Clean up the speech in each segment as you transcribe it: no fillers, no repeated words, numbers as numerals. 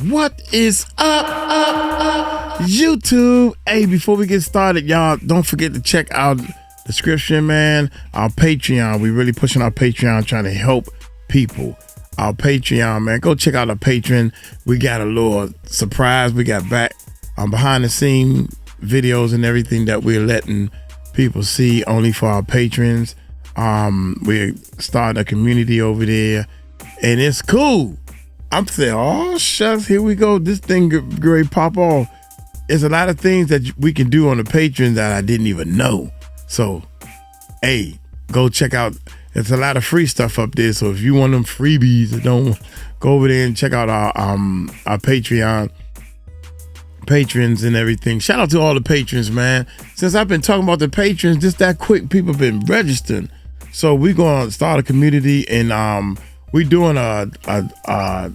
What is up, YouTube? Hey, before we get started, y'all, don't forget to check out the description, man. Our Patreon. We really pushing our Patreon, trying to help people. Our Patreon, man. Go check out our Patreon. We got a little surprise. We got back behind the scene videos and everything that we're letting people see only for our patrons. We're starting a community over there, and it's cool. I'm saying, oh, shucks, here we go. This thing great pop off. There's a lot of things that we can do on the Patreon that I didn't even know. So, hey, go check out. There's a lot of free stuff up there. So if you want them freebies, don't go over there and check out our Patreon patrons and everything. Shout out to all the patrons, man. Since I've been talking about the patrons, just that quick, people been registering. So we're gonna start a community, and we doing a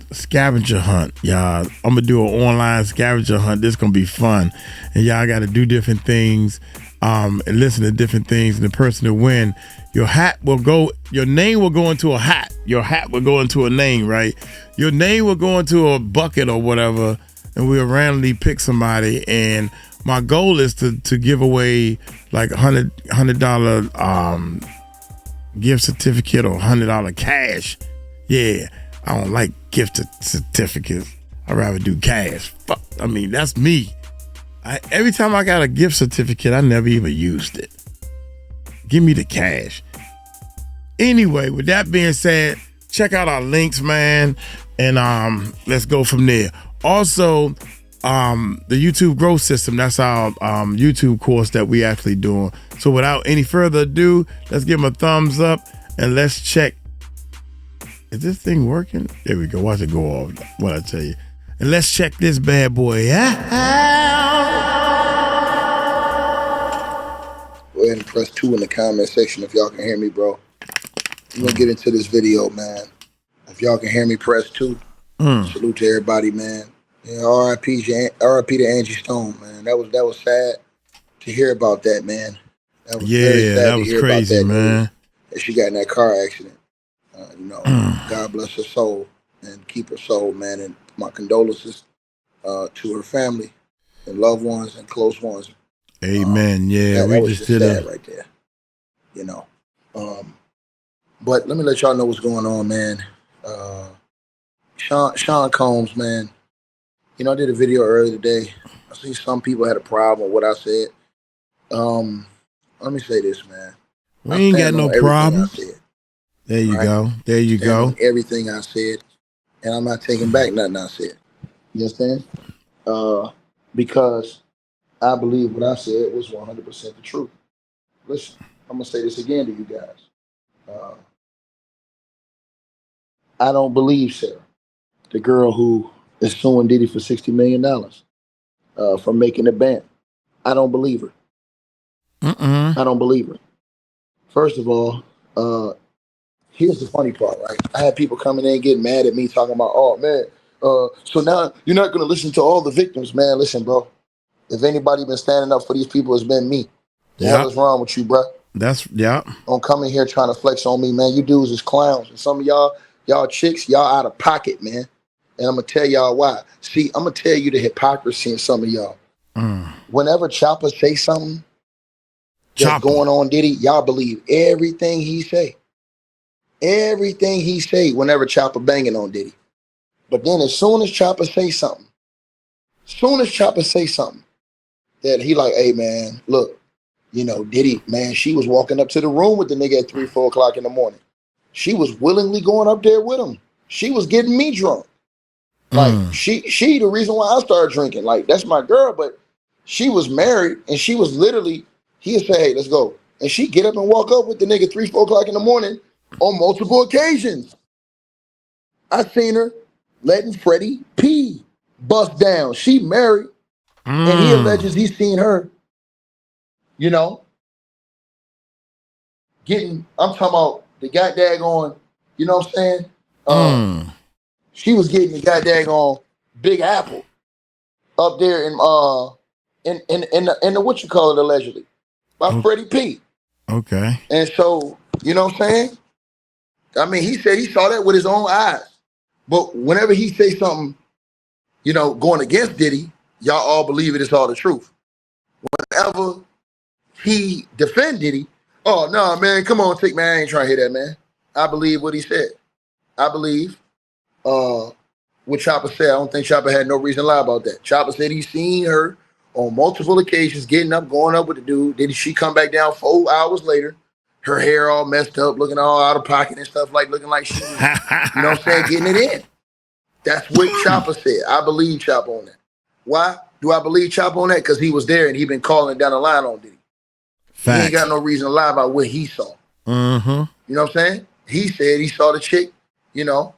scavenger hunt, y'all. I'm gonna do an online scavenger hunt. This gonna be fun, and y'all got to do different things, and listen to different things. And the person to win, your name will go into a hat. Your hat will go into a name, right? Your name will go into a bucket or whatever, and we'll randomly pick somebody. And my goal is to give away like $100 gift certificate or $100 cash. Yeah, I don't like gift certificates. I'd rather do cash. Fuck, I mean, that's me. Every time I got a gift certificate, I never even used it. Give me the cash. Anyway, with that being said, check out our links, man, and let's go from there. Also, the YouTube growth system, that's our YouTube course that we actually doing. So without any further ado, let's give them a thumbs up and let's check. Is this thing working? There we go. Watch it go off. What I tell you. And let's check this bad boy out. Go ahead and press 2 in the comment section if y'all can hear me, bro. I'm gonna get into this video, man. If y'all can hear me, press 2. Salute to everybody, man. Yeah, R.I.P. to Angie Stone, man. That was sad to hear about that, man. That was very sad that to was hear crazy, about that, man. that she got in that car accident. God bless her soul and keep her soul, man. And my condolences to her family and loved ones and close ones. Amen. That was just sad right there. But let me let y'all know what's going on, man. Sean Combs, man. I did a video earlier today. I see some people had a problem with what I said. Let me say this, man. We ain't got no problem. There you go. There you go. Everything I said, and I'm not taking back nothing I said. You understand? Because I believe what I said was 100% the truth. Listen, I'm gonna say this again to you guys. I don't believe Sarah, the girl who is suing Diddy for $60 million for making a band. I don't believe her. I don't believe her. First of all, here's the funny part, right? I had people coming in getting mad at me talking about, oh, man, so now you're not going to listen to all the victims, man. Listen, bro, if anybody been standing up for these people, it's been me. Yeah. What's wrong with you, bro? Don't come in here trying to flex on me, man. You dudes is clowns. And some of y'all chicks, y'all out of pocket, man. And I'm going to tell y'all why. See, I'm going to tell you the hypocrisy in some of y'all. Whenever Chopper say something that's going on Diddy, y'all believe everything he say. Everything he say whenever Chopper banging on Diddy. But then as soon as Chopper say something, that he like, hey, man, look, Diddy, man, she was walking up to the room with the nigga at 3, 4 o'clock in the morning. She was willingly going up there with him. She was getting me drunk. Like, she the reason why I started drinking. Like, that's my girl, but she was married, and she was literally, he'd say, hey, let's go. And she get up and walk up with the nigga 3, 4 o'clock in the morning on multiple occasions. I seen her letting Freddie P bust down. She married, and he alleges he's seen her, getting, I'm talking about the goddamn on, you know what I'm saying? She was getting the goddamn on Big Apple up there in the what you call it, allegedly, by Freddie P. Okay. And so, you know what I'm saying? I mean, he said he saw that with his own eyes. But whenever he say something you know, going against Diddy, y'all all believe it is all the truth. Whenever he defend Diddy, oh no, man, come on, man, I ain't trying to hear that, man. I believe what he said. I believe what 𝗟𝗢𝗡𝗞𝗦 said. I don't think 𝗟𝗢𝗡𝗞𝗦 had no reason to lie about that. 𝗟𝗢𝗡𝗞𝗦 said he seen her on multiple occasions getting up, going up with the dude. Then she come back down 4 hours later, her hair all messed up, looking all out of pocket and stuff, like looking like she was, you know what I'm saying, getting it in. That's what 𝗟𝗢𝗡𝗞𝗦 said. I believe 𝗟𝗢𝗡𝗞𝗦 on that. Why do I believe 𝗟𝗢𝗡𝗞𝗦 on that? Because he was there and he been calling down the line on Diddy. Facts. He ain't got no reason to lie about what he saw. Mm-hmm. You know what I'm saying? He said he saw the chick, you know,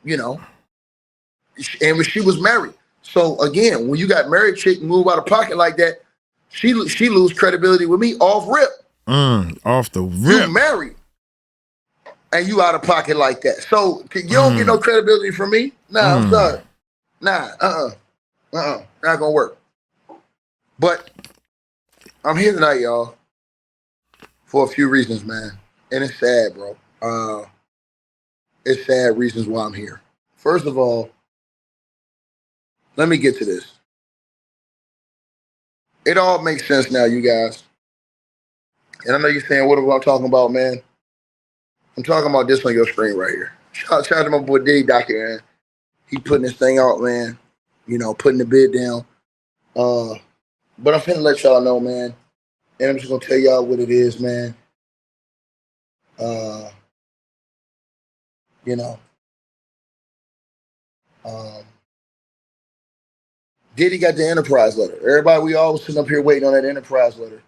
and when she was married. So again, when you got married chick move out of pocket like that, she lose credibility with me off rip. Off the rip. You married and you out of pocket like that. So you don't get no credibility from me. Nah, I'm sorry. Nah, not gonna work. But I'm here tonight, y'all, for a few reasons, man. And it's sad, bro. It's sad reasons why I'm here. First of all, let me get to this. It all makes sense now, you guys. And I know you're saying, what am I talking about, man? I'm talking about this on your screen right here. Shout out to my boy Diddy Doctor, man. He putting this thing out, man. You know, putting the bid down. But I'm finna let y'all know, man. And I'm just gonna tell y'all what it is, man. Diddy got the enterprise letter. Everybody, we all was sitting up here waiting on that enterprise letter.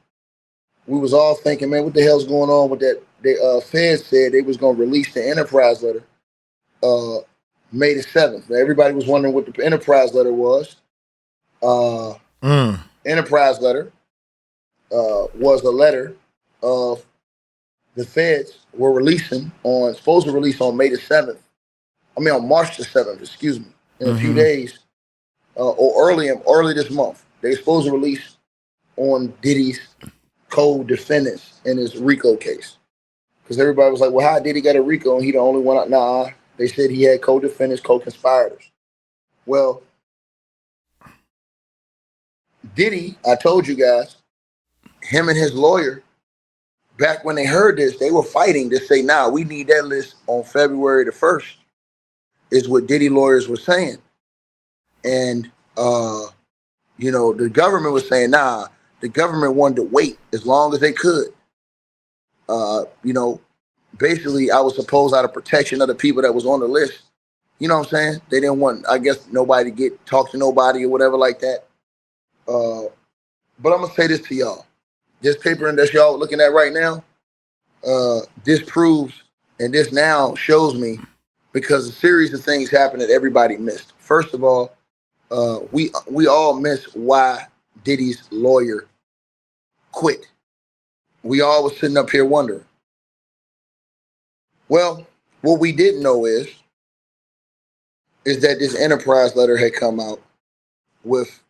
We was all thinking, man, what the hell's going on with that? The feds said they was gonna release the enterprise letter May the 7th. Now, everybody was wondering what the enterprise letter was. Enterprise letter was a letter of the feds were supposed to release on May the 7th. I mean on March the 7th, excuse me, in a few days, or early this month. They supposed to release on Diddy's co-defendants in his RICO case. Because everybody was like, well, how Diddy got a RICO and he the only one? Nah, they said he had co-defendants, co-conspirators. Well, Diddy, I told you guys, him and his lawyer, back when they heard this, they were fighting to say, nah, we need that list on February the 1st, is what Diddy lawyers were saying. And, the government was saying, nah, the government wanted to wait as long as they could. Basically, I was supposed out of protection of the people that was on the list. You know what I'm saying? They didn't want, I guess, nobody to talk to nobody or whatever like that. But I'm going to say this to y'all. This paper that y'all looking at right now, this proves, and this now shows me, because a series of things happened that everybody missed. First of all, we all miss why Diddy's lawyer quit. We all was sitting up here wondering. Well, what we didn't know is that this enterprise letter had come out with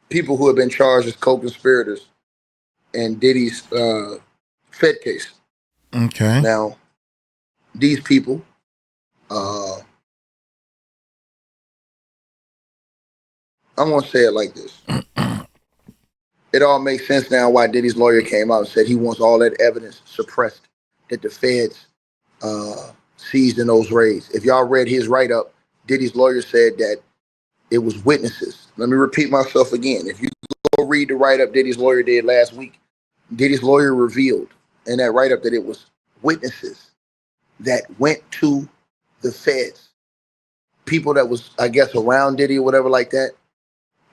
people who have been charged as co-conspirators in Diddy's Fed case. Okay. Now, these people, I'm going to say it like this. It all makes sense now why Diddy's lawyer came out and said he wants all that evidence suppressed that the feds seized in those raids. If y'all read his write-up, Diddy's lawyer said that it was witnesses. Let me repeat myself again. If you go read the write-up Diddy's lawyer did last week, Diddy's lawyer revealed in that write-up that it was witnesses that went to the feds, people that was, I guess, around Diddy or whatever like that,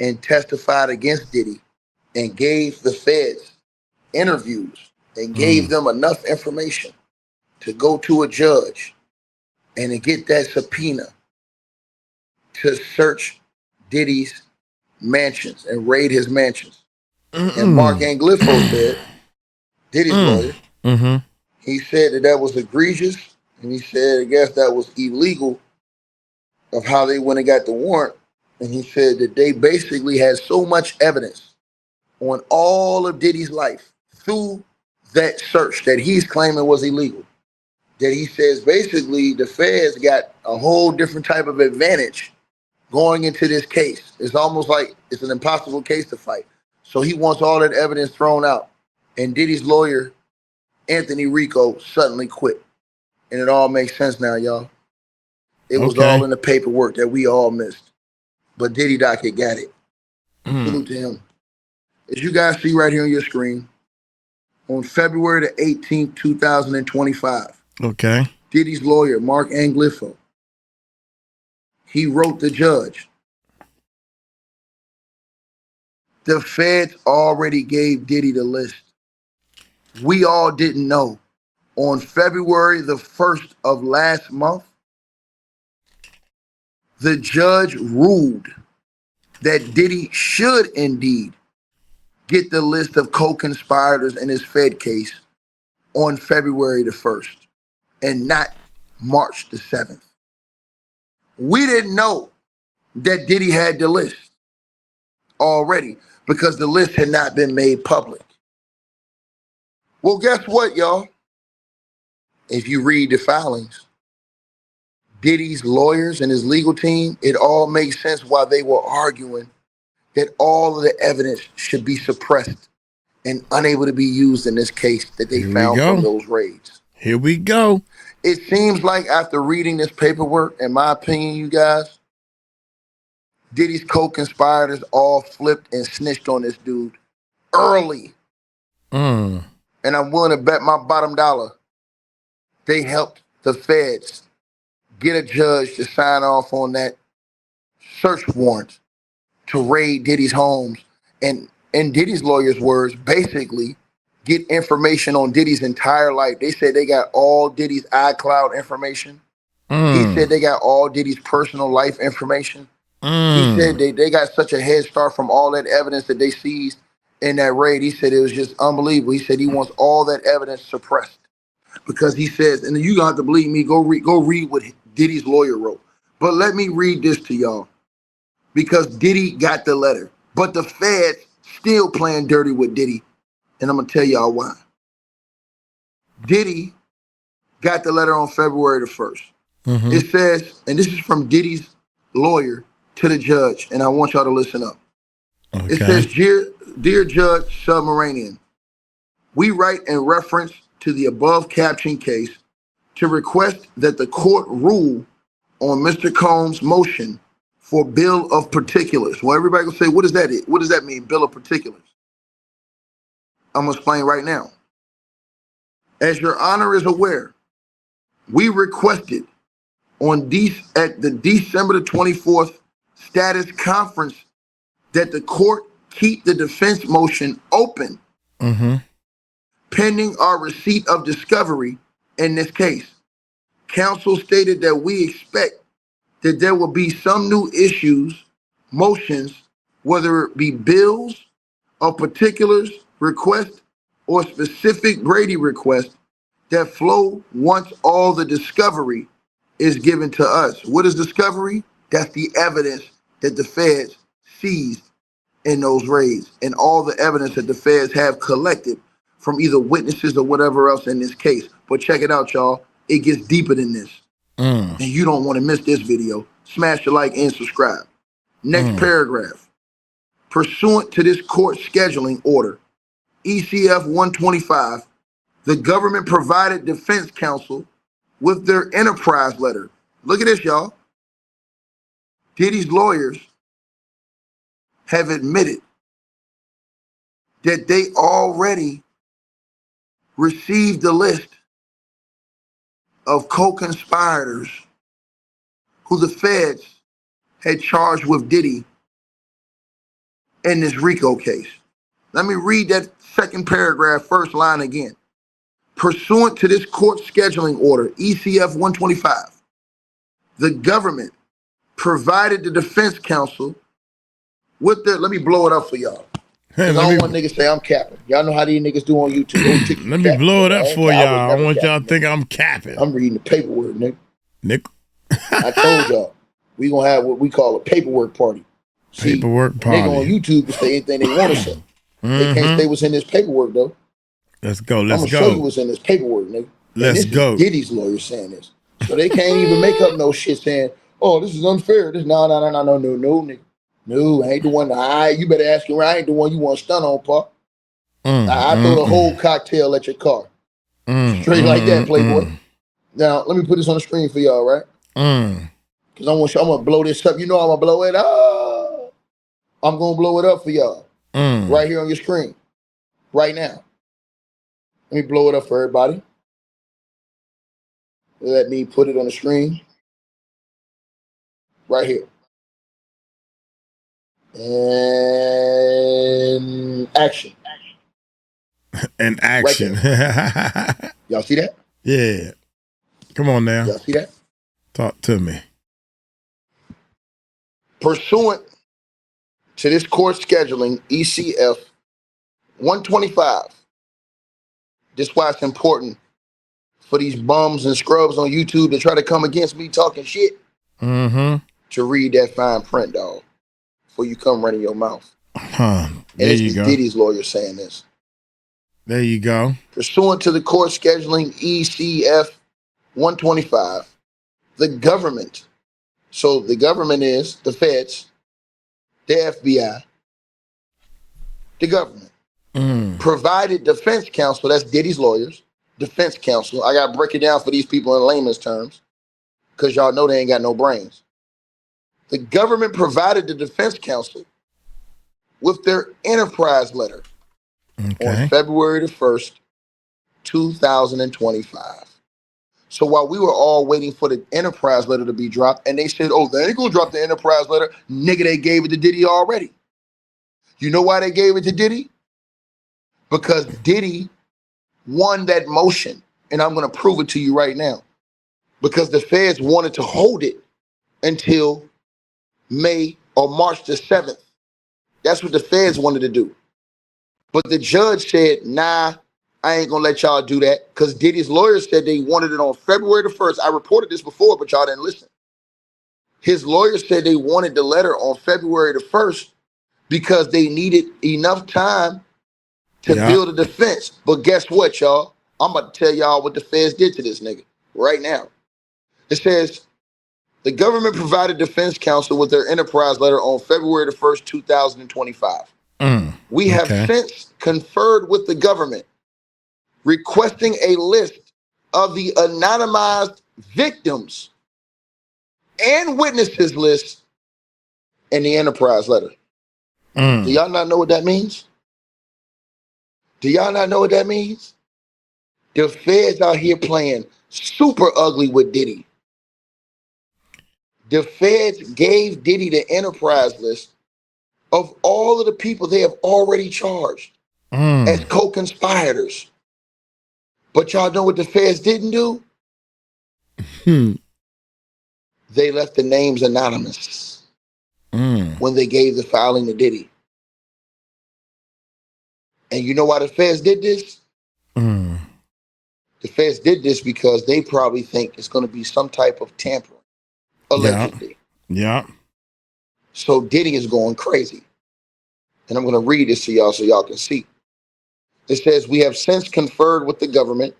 and testified against Diddy and gave the feds interviews and gave them enough information to go to a judge and to get that subpoena to search Diddy's mansions and raid his mansions. And Mark Anglifo said, Diddy's lawyer, he said that was egregious, and he said, I guess that was illegal of how they went and got the warrant. And he said that they basically had so much evidence on all of Diddy's life through that search that he's claiming was illegal, that he says basically the feds got a whole different type of advantage going into this case. It's almost like it's an impossible case to fight. So he wants all that evidence thrown out. And Diddy's lawyer, Anthony RICO, suddenly quit. And it all makes sense now, y'all. It was all in the paperwork that we all missed. But Diddy Docket got it. Salute to him. As you guys see right here on your screen, on February the 18th, 2025, Diddy's lawyer, Mark Anglifo, he wrote the judge, the feds already gave Diddy the list. We all didn't know. On February the 1st of last month, the judge ruled that Diddy should indeed get the list of co-conspirators in his Fed case on February the 1st and not March the 7th. We didn't know that Diddy had the list already because the list had not been made public. Well, guess what, y'all? If you read the filings, Diddy's lawyers and his legal team, it all makes sense why they were arguing that all of the evidence should be suppressed and unable to be used in this case that they found from those raids. Here we go. It seems like after reading this paperwork, in my opinion, you guys, Diddy's co-conspirators all flipped and snitched on this dude early. And I'm willing to bet my bottom dollar they helped the feds get a judge to sign off on that search warrant to raid Diddy's homes. And in Diddy's lawyers' words, basically get information on Diddy's entire life. They said they got all Diddy's iCloud information. He said they got all Diddy's personal life information. He said they got such a head start from all that evidence that they seized in that raid. He said it was just unbelievable. He said he wants all that evidence suppressed because he says, and you don't have to believe me, go read what Diddy's lawyer wrote. But let me read this to y'all because Diddy got the letter, but the feds still playing dirty with Diddy. And I'm going to tell y'all why. Diddy got the letter on February the 1st. It says, and this is from Diddy's lawyer to the judge, and I want y'all to listen up. It says, Dear Judge Submarinian, we write in reference to the above caption case to request that the court rule on Mr. Combs' motion for bill of particulars. Well, everybody will say, what does that mean, bill of particulars? I'm going to explain right now. As your honor is aware, we requested at the December the 24th status conference that the court keep the defense motion open pending our receipt of discovery in this case. Counsel stated that we expect that there will be some new issues, motions, whether it be bills of particulars request or specific Brady request that flow once all the discovery is given to us. What is discovery? That's the evidence that the feds seized in those raids and all the evidence that the feds have collected from either witnesses or whatever else in this case. But check it out, y'all. It gets deeper than this. And you don't want to miss this video. Smash the like and subscribe. Next paragraph. Pursuant to this court scheduling order, ECF 125, the government provided defense counsel with their enterprise letter. Look at this, y'all. Diddy's lawyers have admitted that they already received the list of co-conspirators who the feds had charged with Diddy in this RICO case. Let me read that second paragraph, first line again. Pursuant to this court scheduling order, ECF 125, the government provided the defense counsel with their, let me blow it up for y'all. I don't want niggas say I'm capping. Y'all know how these niggas do on YouTube. Let me blow it up for y'all. I want y'all to think I'm capping. I'm reading the paperwork, nigga. I told y'all, we gonna have what we call a paperwork party. Paperwork party. Nigga on YouTube can say anything they want to say. They can't say what's in this paperwork, though. Let's go. I'm gonna show you what's in this paperwork, nigga. And Let's this go. is Diddy's lawyer saying this. So they can't even make up no shit saying, oh, this is unfair. This no, nigga. No, I ain't the one. You better ask him. I ain't the one you want to stun on, pa. I throw the whole cocktail at your car. Straight like that, Playboy. Now, let me put this on the screen for y'all, right? Because I'm going to blow this up. You know I'm going to blow it up. I'm going to blow it up for y'all. Right here on your screen. Right now. Let me blow it up for everybody. Let me put it on the screen. Right here. And action. And action. Right. Y'all see that? Yeah. Come on now. Y'all see that? Talk to me. Pursuant to this court scheduling, ECF 125. This is why it's important for these bums and scrubs on YouTube to try to come against me talking shit. To read that fine print, dog, before you come running your mouth. There and you go. Diddy's lawyer saying this. There you go. Pursuant to the court scheduling ECF 125, the government, so the government is the feds, the FBI, the government, provided defense counsel, that's Diddy's lawyers, defense counsel. I got to break it down for these people in layman's terms because y'all know they ain't got no brains. The government provided the defense counsel with their enterprise letter on February the 1st, 2025. So while we were all waiting for the enterprise letter to be dropped, and they said, oh, they ain't gonna drop the enterprise letter, nigga, they gave it to Diddy already. You know why they gave it to Diddy? Because Diddy won that motion, and I'm gonna prove it to you right now. Because the feds wanted to hold it until May or March the 7th. That's what the feds wanted to do. But the judge said, nah, I ain't gonna let y'all do that, because Diddy's lawyers said they wanted it on February the 1st. I reported this before, but y'all didn't listen. His lawyers said they wanted the letter on February the 1st because they needed enough time to build a defense. But guess what, y'all? I'm about to tell y'all what the feds did to this nigga right now. It says, the government provided defense counsel with their enterprise letter on February the 1st, 2025. We have since conferred with the government, requesting a list of the anonymized victims and witnesses list in the enterprise letter. Do y'all not know what that means? Do y'all not know what that means? The feds out here playing super ugly with Diddy. The feds gave Diddy the enterprise list of all of the people they have already charged as co-conspirators. But y'all know what the feds didn't do? They left the names anonymous when they gave the filing to Diddy. And you know why the feds did this? The feds did this because they probably think it's going to be some type of tampering, allegedly. So Diddy is going crazy. And I'm going to read this to y'all so y'all can see. It says, we have since conferred with the government,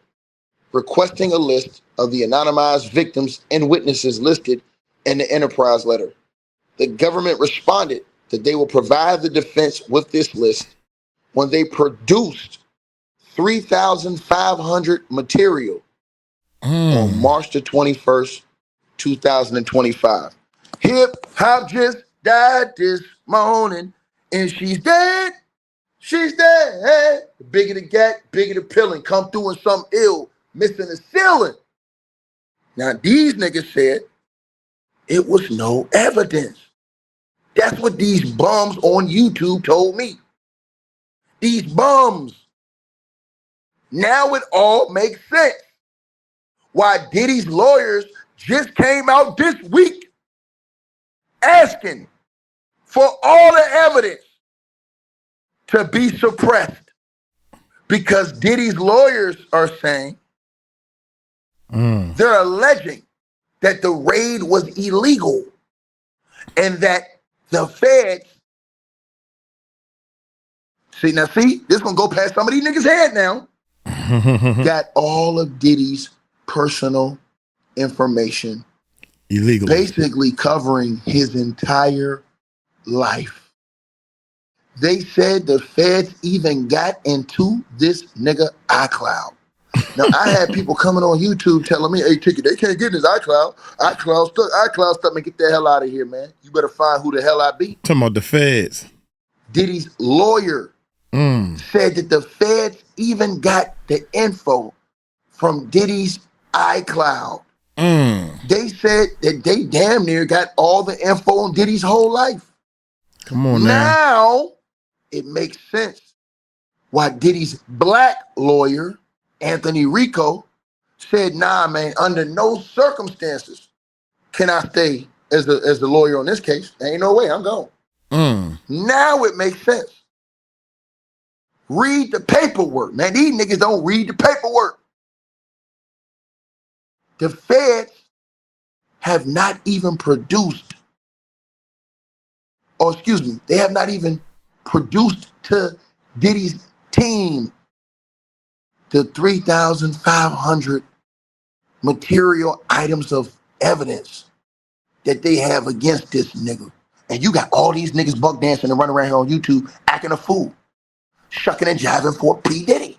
requesting a list of the anonymized victims and witnesses listed in the enterprise letter. The government responded that they will provide the defense with this list when they produced 3,500 material on March the 21st, 2025. Hip hop just died this morning and she's dead. She's dead. The bigger the gat, bigger the pillin'. Come through in something ill, missing the ceiling. Now these niggas said it was no evidence. That's what these bums on YouTube told me. These bums. Now it all makes sense. Why Diddy's lawyers just came out this week asking for all the evidence to be suppressed. Because Diddy's lawyers are saying, they're alleging that the raid was illegal and that the feds, see, this gonna go past some of these niggas' head now. got all of Diddy's personal information illegally, basically covering his entire life. They said the feds even got into this nigga iCloud. Now, I had people coming on YouTube telling me, hey, Ticket, they can't get in his iCloud. iCloud stuff, man, get the hell out of here, man. You better find who the hell I be. Talking about the feds. Diddy's lawyer said that the feds even got the info from Diddy's iCloud. They said that they damn near got all the info on Diddy's whole life. Come on now. Now, it makes sense why Diddy's black lawyer, Anthony RICO, said, nah, man, under no circumstances can I stay as the lawyer on this case. There ain't no way, I'm gone. Now it makes sense. Read the paperwork, man. These niggas don't read the paperwork. The feds have not even produced, or excuse me, they have not even produced to Diddy's team the 3,500 material items of evidence that they have against this nigga. And you got all these niggas buck dancing and running around here on YouTube acting a fool, shucking and jiving for P. Diddy.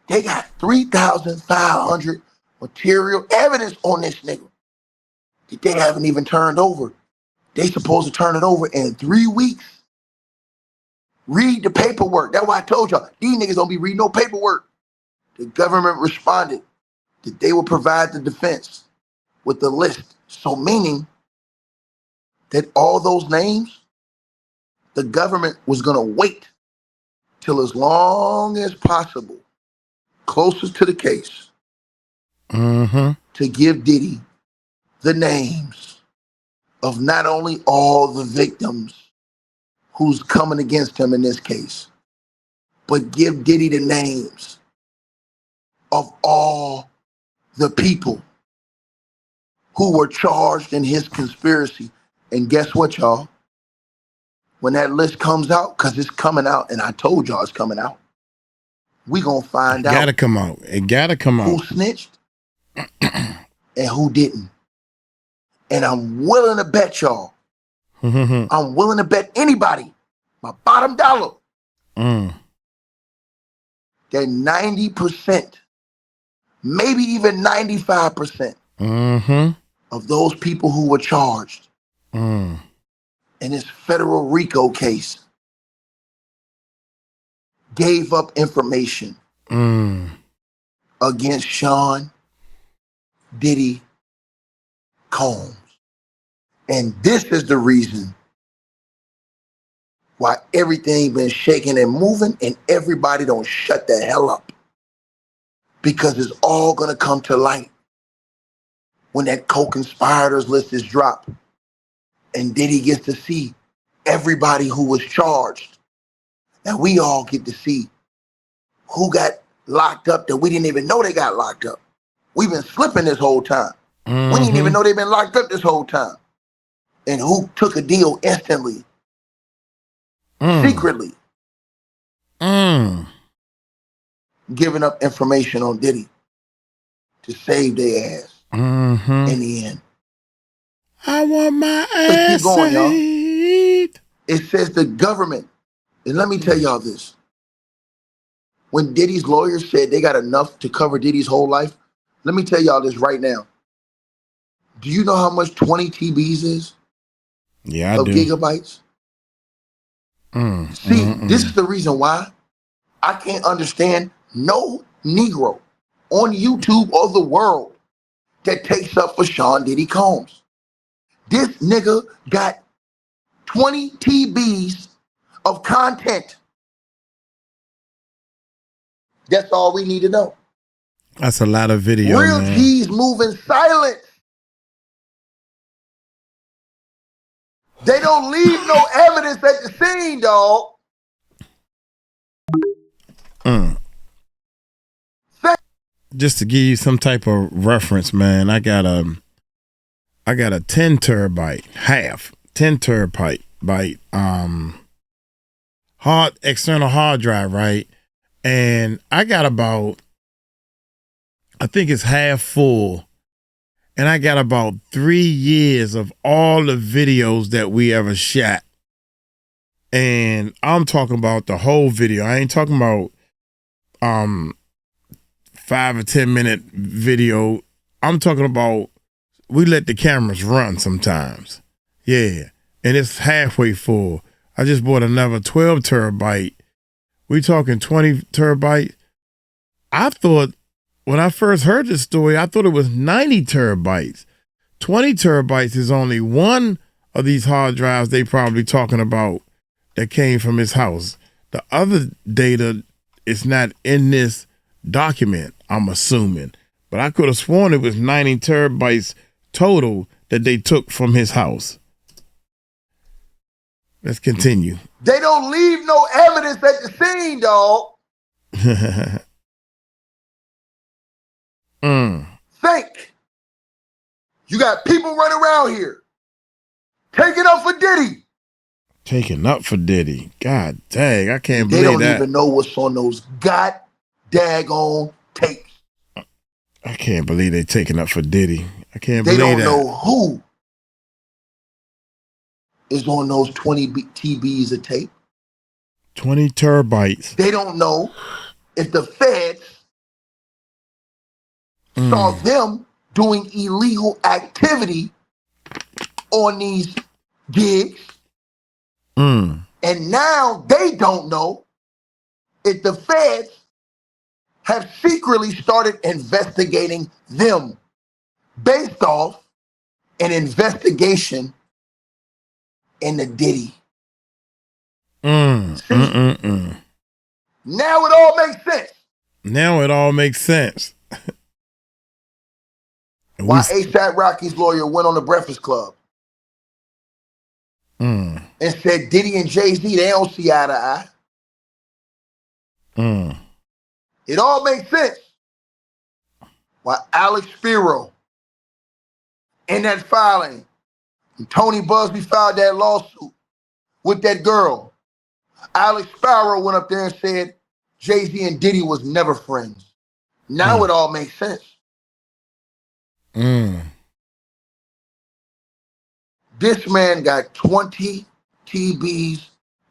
They got 3,500 material evidence on this nigga that they haven't even turned over. They supposed to turn it over in 3 weeks. Read the paperwork. That's why I told y'all, these niggas don't be reading no paperwork. The government responded that they would provide the defense with the list. So meaning that all those names, the government was gonna wait till as long as possible, closest to the case, to give Diddy the names of not only all the victims who's coming against him in this case, but give Diddy the names of all the people who were charged in his conspiracy. And guess what, y'all? When that list comes out, because it's coming out, and I told y'all it's coming out, we gonna find out. Gotta come out. It gotta come out. Who snitched and who didn't. And I'm willing to bet y'all, I'm willing to bet anybody, my bottom dollar, that 90%, maybe even 95% of those people who were charged in this federal RICO case gave up information against Sean Diddy Combs. And this is the reason why everything been shaking and moving and everybody don't shut the hell up. Because it's all gonna come to light when that co-conspirators list is dropped and Diddy gets to see everybody who was charged. And we all get to see who got locked up that we didn't even know they got locked up. We've been slipping this whole time. We didn't even know they've been locked up this whole time. And who took a deal instantly, secretly, giving up information on Diddy to save their ass in the end. I want my Let's ass keep going, y'all. saved. It says the government, and let me tell y'all this. When Diddy's lawyers said they got enough to cover Diddy's whole life, let me tell y'all this right now. Do you know how much 20 TBs is? Yeah, I of do. gigabytes? See, this is the reason why I can't understand no Negro on YouTube or the world that takes up for Sean Diddy Combs. This nigga got 20 TBs of content. That's all we need to know. That's a lot of video, Real man. G's moving silent. They don't leave no evidence at the scene, dog. Just to give you some type of reference, man, I got a 10 terabyte, 10 terabyte external hard drive, right? And I got about, I think it's half full. And I got about 3 years of all the videos that we ever shot. And I'm talking about the whole video. I ain't talking about 5 or 10 minute video. I'm talking about we let the cameras run sometimes. Yeah. And it's halfway full. I just bought another 12 terabyte. We talking 20 terabyte. I thought when I first heard this story, I thought it was 90 terabytes. 20 terabytes is only one of these hard drives they probably talking about that came from his house. The other data is not in this document, I'm assuming. But I could have sworn it was 90 terabytes total that they took from his house. Let's continue. They don't leave no evidence at the scene, dog. Think. You got people running around here taking up for Diddy. Taking up for Diddy. God dang, I can't believe that. They don't even know what's on those daggone tapes. I can't believe they taking up for Diddy. I can't believe that. They don't know who is on those 20 TBs of tape. 20 terabytes. They don't know if the feds saw them doing illegal activity on these gigs. And now they don't know if the feds have secretly started investigating them based off an investigation in the Diddy. Now it all makes sense. Now it all makes sense. Why ASAP Rocky's lawyer went on the Breakfast Club and said Diddy and Jay-Z, they don't see eye to eye. It all makes sense. Why Alex Spiro in that filing, and Tony Busby filed that lawsuit with that girl. Alex Spiro went up there and said Jay-Z and Diddy was never friends. Now it all makes sense. This man got 20 TBs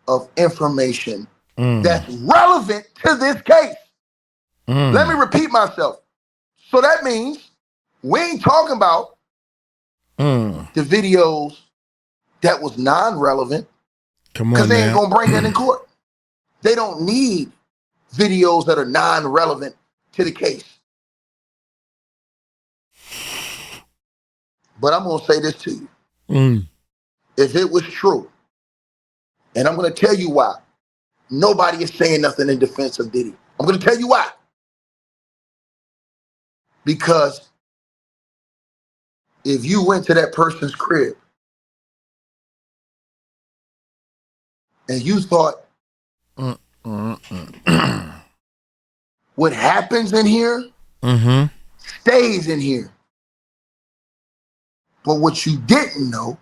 of information that's relevant to this case. Let me repeat myself. So that means we ain't talking about the videos that was non-relevant. Come on, because they ain't gonna bring that in court. They don't need videos that are non-relevant to the case. But I'm gonna say this to you. If it was true, and I'm gonna tell you why, nobody is saying nothing in defense of Diddy. I'm gonna tell you why. Because if you went to that person's crib and you thought what happens in here stays in here. But what you didn't know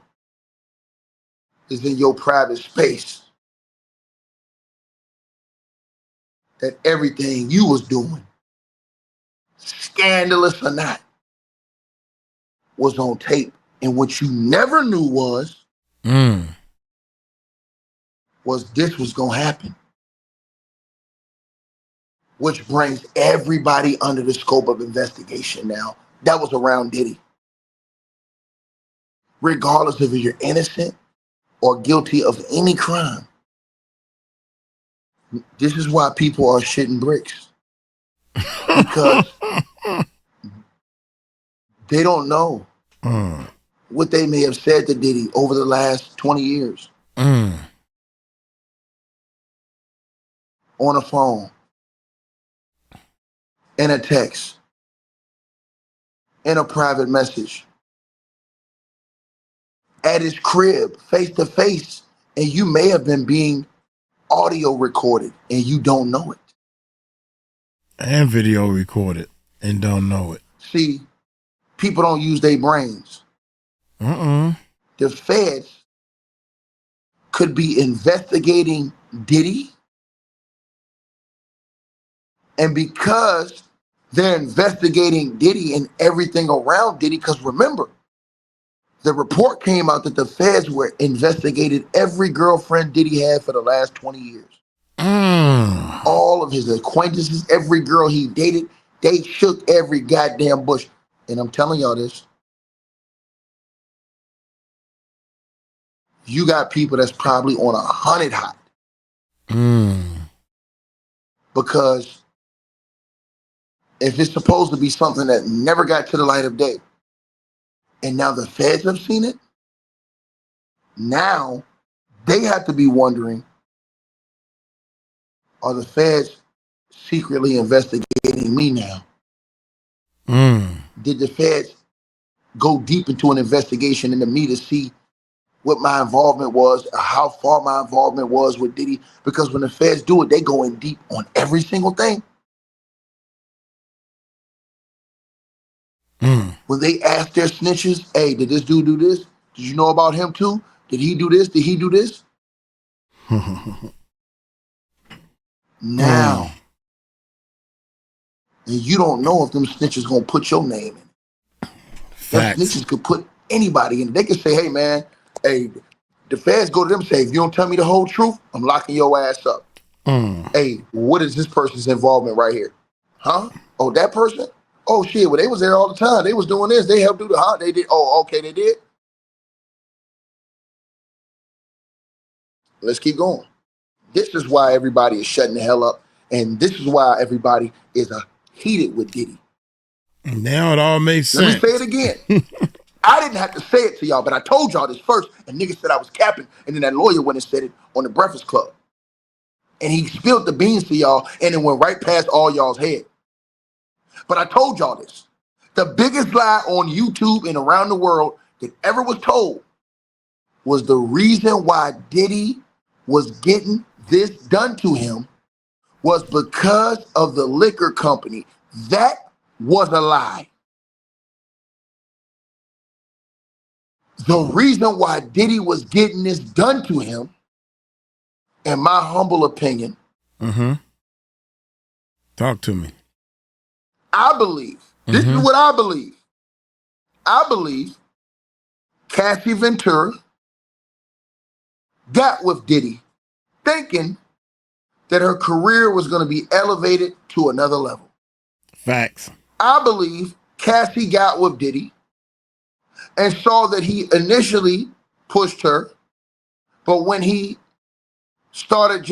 is in your private space that everything you was doing, scandalous or not, was on tape. And what you never knew was this was gonna happen. Which brings everybody under the scope of investigation now. That was around Diddy. Regardless of if you're innocent or guilty of any crime. This is why people are shitting bricks. Because they don't know what they may have said to Diddy over the last 20 years. On a phone. In a text. In a private message. At his crib, face to face, and you may have been being audio recorded and you don't know it. And video recorded and don't know it. See, people don't use their brains. The feds could be investigating Diddy And because they're investigating Diddy and everything around Diddy, because remember, the report came out that the feds were investigated every girlfriend Diddy had for the last 20 years. All of his acquaintances, every girl he dated, they shook every goddamn bush. And I'm telling y'all this. You got people that's probably on 100 hot. Because if it's supposed to be something that never got to the light of day, and now the feds have seen it, now they have to be wondering, are the feds secretly investigating me now? Did the feds go deep into an investigation into me to see what my involvement was, or how far my involvement was with Diddy? Because when the feds do it, they go in deep on every single thing. When they ask their snitches, hey, did this dude do this? Did you know about him too? Did he do this? Did he do this? Now, and you don't know if them snitches gonna put your name in. Them snitches could put anybody in. They could say, hey man, hey, the feds go to them and say, if you don't tell me the whole truth, I'm locking your ass up. Hey, what is this person's involvement right here? Huh? Oh, that person? Oh shit, well they was there all the time. They was doing this. They helped do the they did. Oh, okay, they did. Let's keep going. This is why everybody is shutting the hell up. And this is why everybody is heated with Diddy. Now it all makes sense. Let me say it again. I didn't have to say it to y'all, but I told y'all this first, and niggas said I was capping, and then that lawyer went and said it on the Breakfast Club. And he spilled the beans to y'all, and it went right past all y'all's head. But I told y'all this. The biggest lie on YouTube and around the world that ever was told was the reason why Diddy was getting this done to him was because of the liquor company. That was a lie. The reason why Diddy was getting this done to him, in my humble opinion, talk to me. I believe, this is what I believe. I believe Cassie Ventura got with Diddy thinking that her career was going to be elevated to another level. Facts. I believe Cassie got with Diddy and saw that he initially pushed her, but when he started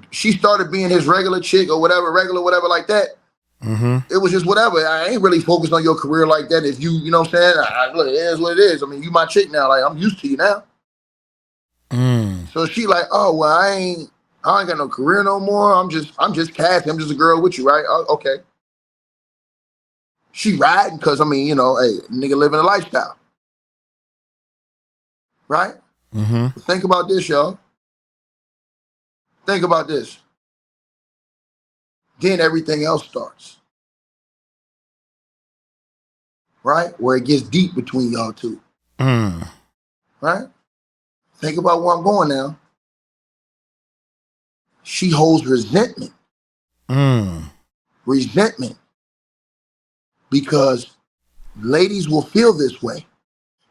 she started being his regular chick or whatever, whatever like that, it was just whatever. I ain't really focused on your career like that. If you know what I'm saying? Look, it is what it is. I mean, you my chick now. Like, I'm used to you now. So she like, oh, well, I ain't got no career no more. I'm just Cassie. I'm just a girl with you, right? Okay. She riding because, I mean, you know, hey, nigga living a lifestyle. Right? Think about this, y'all. Think about this. Then everything else starts. Right? Where it gets deep between y'all two. Right? Think about where I'm going now. She holds resentment. Resentment. Because ladies will feel this way.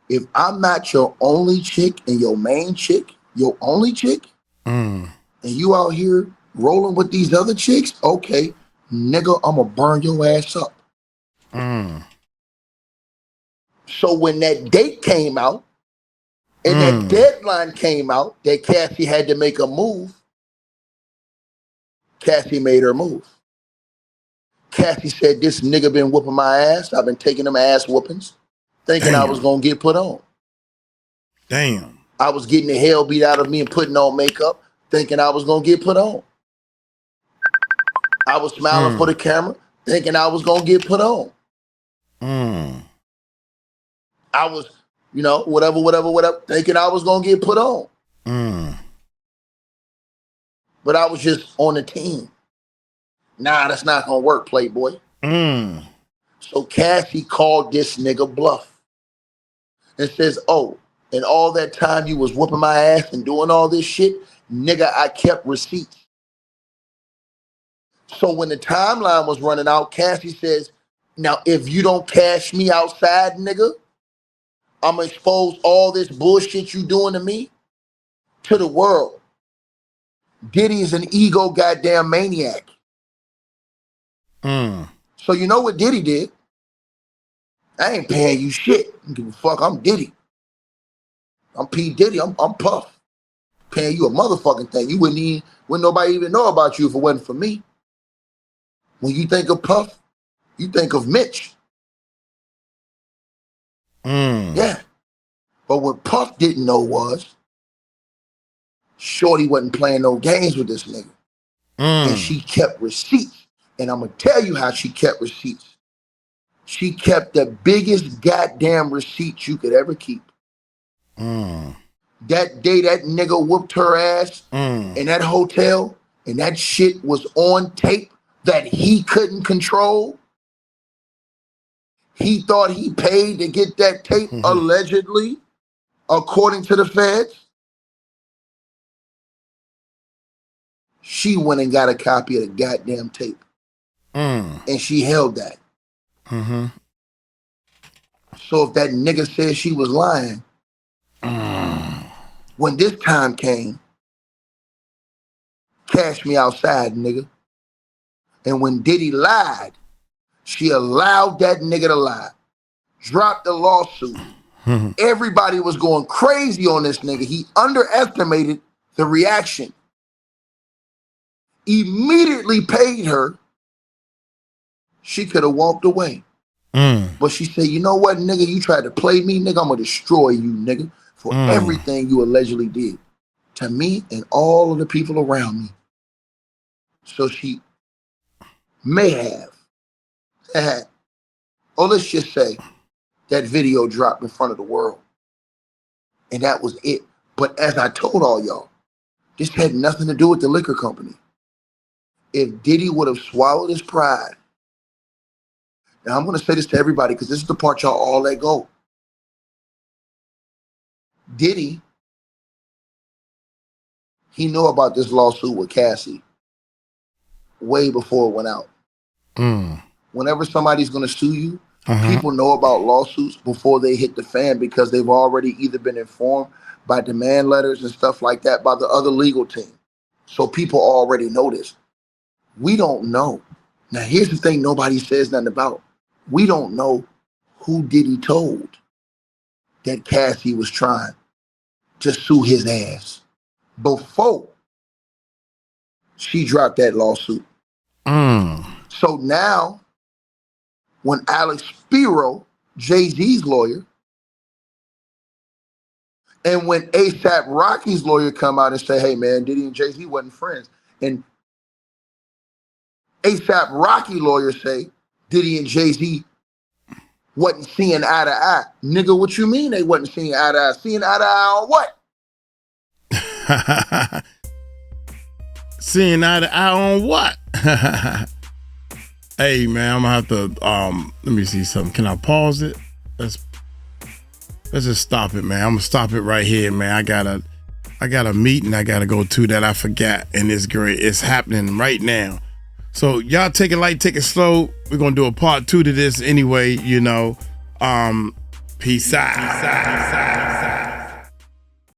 If I'm not your only chick and your main chick, your only chick, and you out here rolling with these other chicks, okay, nigga, I'm gonna burn your ass up. So when that date came out and that deadline came out that Cassie had to make a move, Cassie made her move. Cassie said, this nigga been whooping my ass. I've been taking them ass whoopings, thinking I was gonna get put on. Damn. I was getting the hell beat out of me and putting on makeup, thinking I was gonna get put on. I was smiling for the camera, thinking I was gonna get put on. I was, you know, whatever, thinking I was gonna get put on. But I was just on the team. Nah, that's not gonna work, Playboy. So Cassie called this nigga bluff and says, oh, and all that time you was whooping my ass and doing all this shit, nigga, I kept receipts. So when the timeline was running out, Cassie says, now if you don't cash me outside, nigga, I'm gonna expose all this bullshit you doing to me to the world. Diddy is an ego goddamn maniac. So you know what Diddy did? I ain't paying you shit. I don't give a fuck, I'm Diddy. I'm P. Diddy, I'm Puff. Paying you a motherfucking thing. You wouldn't nobody even know about you if it wasn't for me. When you think of Puff, you think of Mitch. Yeah. But what Puff didn't know was Shorty wasn't playing no games with this nigga. And she kept receipts. And I'm going to tell you how she kept receipts. She kept the biggest goddamn receipts you could ever keep. That day that nigga whooped her ass in that hotel, and that shit was on tape that he couldn't control. He thought he paid to get that tape, allegedly, according to the feds. She went and got a copy of the goddamn tape. And she held that. So if that nigga said she was lying, when this time came, cash me outside, nigga. And when Diddy lied, she allowed that nigga to lie. Dropped the lawsuit. Everybody was going crazy on this nigga. He underestimated the reaction. Immediately paid her. She could have walked away. But she said, you know what, nigga, you tried to play me, nigga, I'm going to destroy you, nigga, for everything you allegedly did to me and all of the people around me. So she may have had, or let's just say, that video dropped in front of the world. And that was it. But as I told all y'all, this had nothing to do with the liquor company. If Diddy would have swallowed his pride, now I'm going to say this to everybody because this is the part y'all all let go. Diddy, he knew about this lawsuit with Cassie way before it went out. Whenever somebody's going to sue you, people know about lawsuits before they hit the fan because they've already either been informed by demand letters and stuff like that by the other legal team. So people already know this. We don't know. Now, here's the thing nobody says nothing about. We don't know who Diddy told that Cassie was trying to sue his ass before she dropped that lawsuit. So now, when Alex Spiro, Jay-Z's lawyer, and when ASAP Rocky's lawyer come out and say, hey man, Diddy and Jay-Z wasn't friends, and ASAP Rocky lawyer say Diddy and Jay-Z wasn't seeing eye to eye. Nigga, what you mean they wasn't seeing eye to eye? Seeing eye to eye on what? Seeing eye to eye on what? Hey man, I'm gonna have to let me see something. Can I pause it? Let's just stop it, man. I'm gonna stop it right here, man. I got a meeting I gotta go to that I forgot, and it's great. It's happening right now. So y'all take it light, take it slow. We're gonna do a part 2 to this anyway, you know. Peace out.